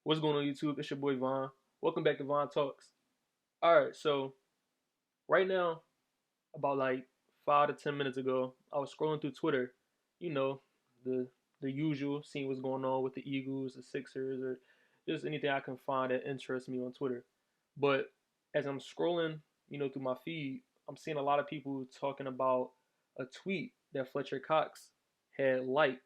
What's going on YouTube? It's your boy Vaughn. Welcome back to Vaughn Talks. Alright, so right now, about like 5 to 10 minutes ago, I was scrolling through Twitter, you know, the the usual, seeing what's going on with the Eagles, the Sixers, or just anything I can find that interests me on Twitter. But as I'm scrolling, through my feed, I'm seeing a lot of people talking about a tweet that Fletcher Cox had liked.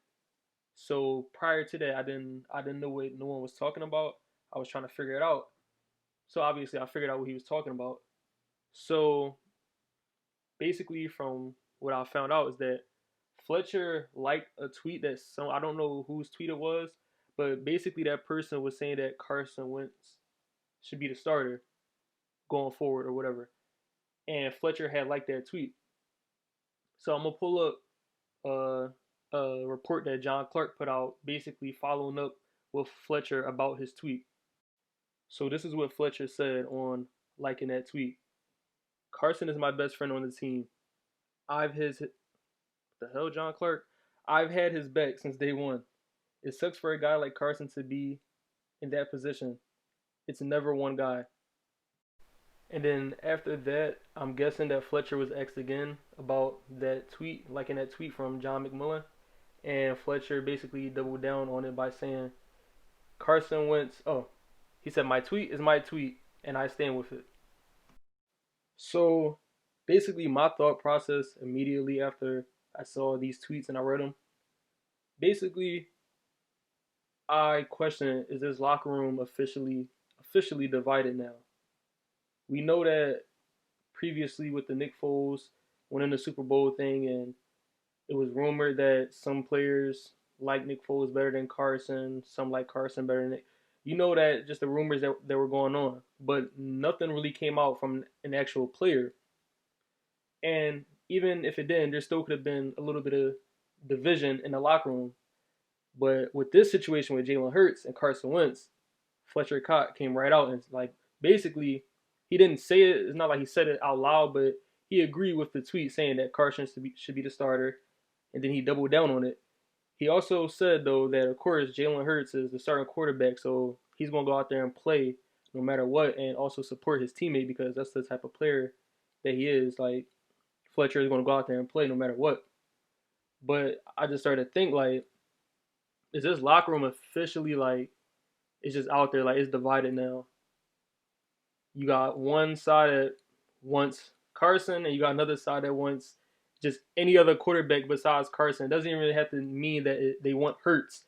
So prior to that, I didn't know what no one was talking about. I was trying to figure it out. So obviously, I figured out what he was talking about. So basically, from what I found out is that Fletcher liked a tweet that I don't know whose tweet it was, but basically that person was saying that Carson Wentz should be the starter going forward or whatever. And Fletcher had liked that tweet. So I'm gonna pull up a report that John Clark put out, basically following up with Fletcher about his tweet. So this is what Fletcher said on liking that tweet. Carson is my best friend on the team. I've his the hell, John Clark. I've had his back since day one. It sucks for a guy like Carson to be in that position. It's never one guy. And then after that, I'm guessing that Fletcher was asked again about that tweet, liking that tweet from John McMullen, and Fletcher basically doubled down on it by saying Carson Wentz. Oh, he said my tweet is my tweet, and I stand with it. So basically, my thought process immediately after I saw these tweets and I read them, basically, I question: is this locker room officially divided now? We know that previously with the Nick Foles winning the Super Bowl thing, and it was rumored that some players like Nick Foles better than Carson, some like Carson better than Nick. You know that just the rumors that were going on, but nothing really came out from an actual player. And even if it didn't, there still could have been a little bit of division in the locker room. But with this situation with Jalen Hurts and Carson Wentz, Fletcher Cox came right out and like basically he didn't say it. It's not like he said it out loud, but he agreed with the tweet saying that Carson should be the starter, and then he doubled down on it. He also said though that of course Jalen Hurts is the starting quarterback, so he's gonna go out there and play no matter what, and also support his teammate because that's the type of player that he is. Like Fletcher is gonna go out there and play no matter what. But I just started to think like, is this locker room officially like it's just out there like it's divided now? You got one side that wants Carson, and you got another side that wants just any other quarterback besides Carson. It doesn't even really have to mean that they want Hurts.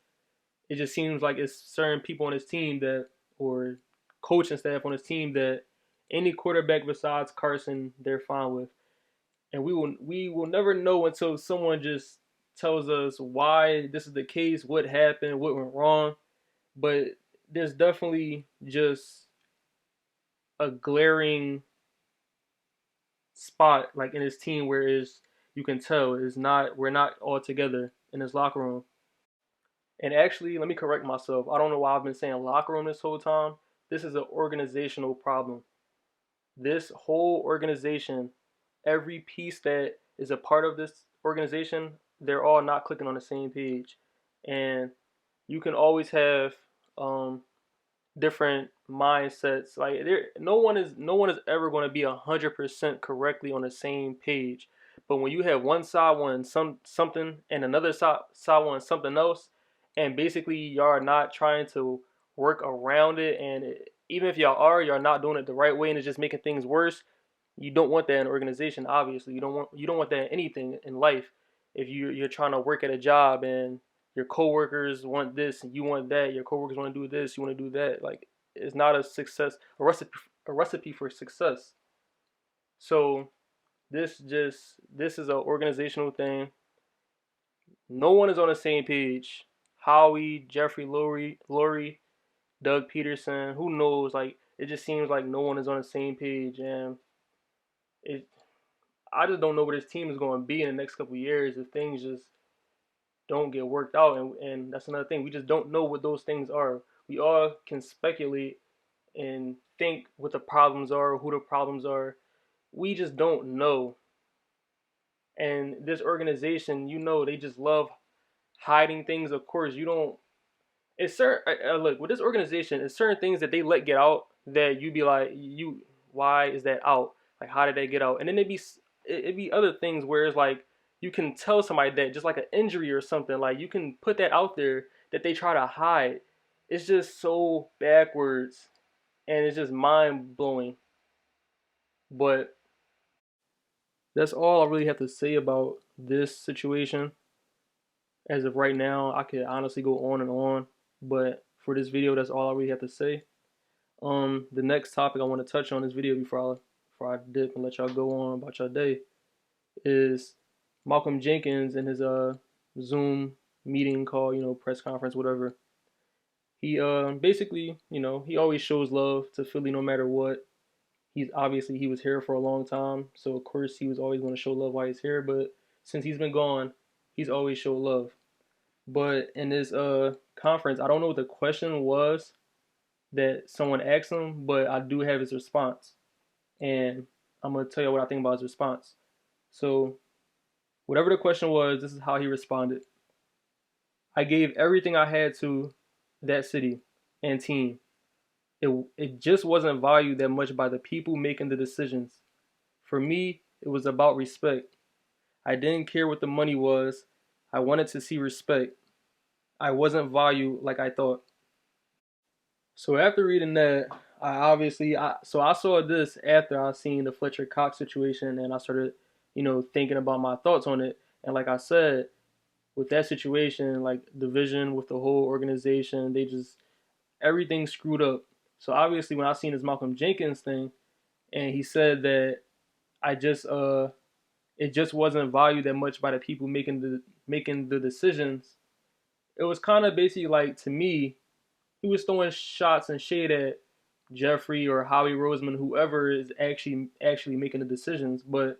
It just seems like it's certain people on his team that, or coaching staff on his team that any quarterback besides Carson they're fine with. And we will never know until someone just tells us why this is the case, what happened, what went wrong. But there's definitely just a glaring spot like in his team where is you can tell is not we're not all together in this locker room. And actually, let me correct myself. I don't know why I've been saying locker room this whole time. This is an organizational problem. This whole organization, every piece that is a part of this organization, they're all not clicking on the same page. And you can always have different mindsets. Like no one is ever going to be 100% correctly on the same page. But when you have one side wanting something and another side wanting something else, and basically y'all are not trying to work around it, and even if y'all not doing it the right way, and it's just making things worse. You don't want that in an organization. Obviously, you don't want that in anything in life. If you're trying to work at a job and your coworkers want this and you want that, your coworkers want to do this, you want to do that. Like it's not a recipe for success. So this is an organizational thing. No one is on the same page. Howie, Jeffrey Lurie, Doug Peterson, who knows? Like it just seems like no one is on the same page, and it. I just don't know where this team is going to be in the next couple of years if things just don't get worked out. And that's another thing. We just don't know what those things are. We all can speculate and think what the problems are, who the problems are. We just don't know. And this organization, they just love hiding things. Of course, you don't. it's certain. Look, with this organization, it's certain things that they let get out that you be like, why is that out? Like, how did they get out? And then it be other things where it's like you can tell somebody that just like an injury or something, like you can put that out there that they try to hide. It's just so backwards, and it's just mind blowing. But that's all I really have to say about this situation. As of right now, I could honestly go on and on, but for this video, that's all I really have to say. The next topic I want to touch on this video before I dip and let y'all go on about your day is Malcom Jenkins and his Zoom meeting call, press conference, whatever. He basically, he always shows love to Philly no matter what. He was here for a long time, so of course he was always going to show love while he's here. But since he's been gone, he's always showed love. But in this conference, I don't know what the question was that someone asked him, but I do have his response, and I'm gonna tell you what I think about his response. So, whatever the question was, this is how he responded. I gave everything I had to that city and team. It just wasn't valued that much by the people making the decisions. For me, it was about respect. I didn't care what the money was. I wanted to see respect. I wasn't valued like I thought. So after reading that, I saw this after I seen the Fletcher Cox situation, and I started, thinking about my thoughts on it. And like I said, with that situation, like division with the whole organization, everything screwed up. So obviously, when I seen this Malcom Jenkins thing, and he said that I just it just wasn't valued that much by the people making the decisions. It was kind of basically like, to me, he was throwing shots and shade at Jeffrey or Howie Roseman, whoever is actually making the decisions. But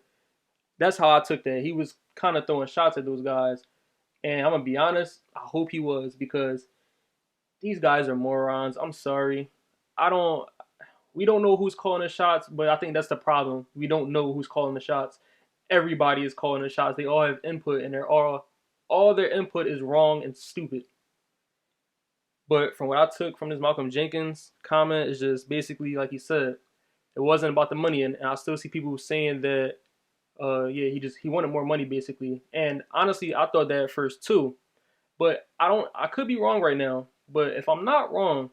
that's how I took that. He was kind of throwing shots at those guys, and I'm gonna be honest. I hope he was, because these guys are morons. I'm sorry. I don't. We don't know who's calling the shots, but I think that's the problem. We don't know who's calling the shots. Everybody is calling the shots. They all have input, and all their input is wrong and stupid. But from what I took from this Malcom Jenkins comment, is just basically like he said, it wasn't about the money, and I still see people saying that, yeah, he wanted more money basically. And honestly, I thought that at first too, but I could be wrong right now. But if I'm not wrong,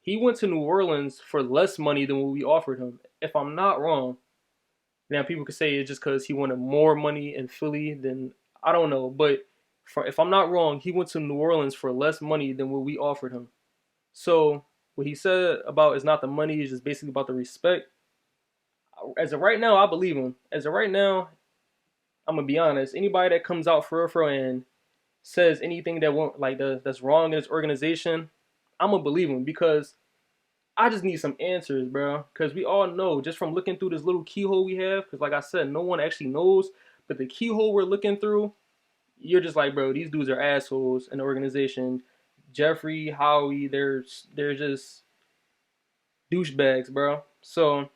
he went to New Orleans for less money than what we offered him. If I'm not wrong, now people could say it's just because he wanted more money in Philly. Then I don't know, but if I'm not wrong, he went to New Orleans for less money than what we offered him. So what he said about is not the money, it's just basically about the respect. As of right now, I believe him. As of right now, I'm gonna be honest. Anybody that comes out for and says anything that won't that's wrong in this organization, I'm gonna believe him, because I just need some answers, bro. Because we all know, just from looking through this little keyhole we have, because like I said, no one actually knows, but the keyhole we're looking through, you're just like, bro, these dudes are assholes in the organization. Jeffrey, Howie, they're just douchebags, bro. So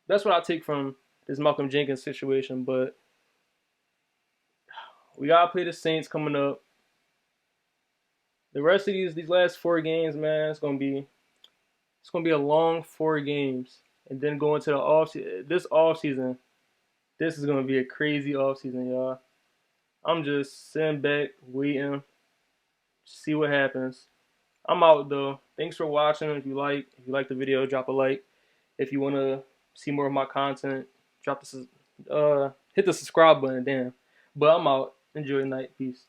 that's what I take from this Malcom Jenkins situation. But we gotta play the Saints coming up. The rest of these last 4 games, man, it's gonna be a long 4 games, and then go into the this off season. This is gonna be a crazy off season, y'all. I'm just sitting back, waiting, see what happens. I'm out though. Thanks for watching. If you like the video, drop a like. If you wanna see more of my content, hit the subscribe button. Damn. But I'm out. Enjoy your night. Peace.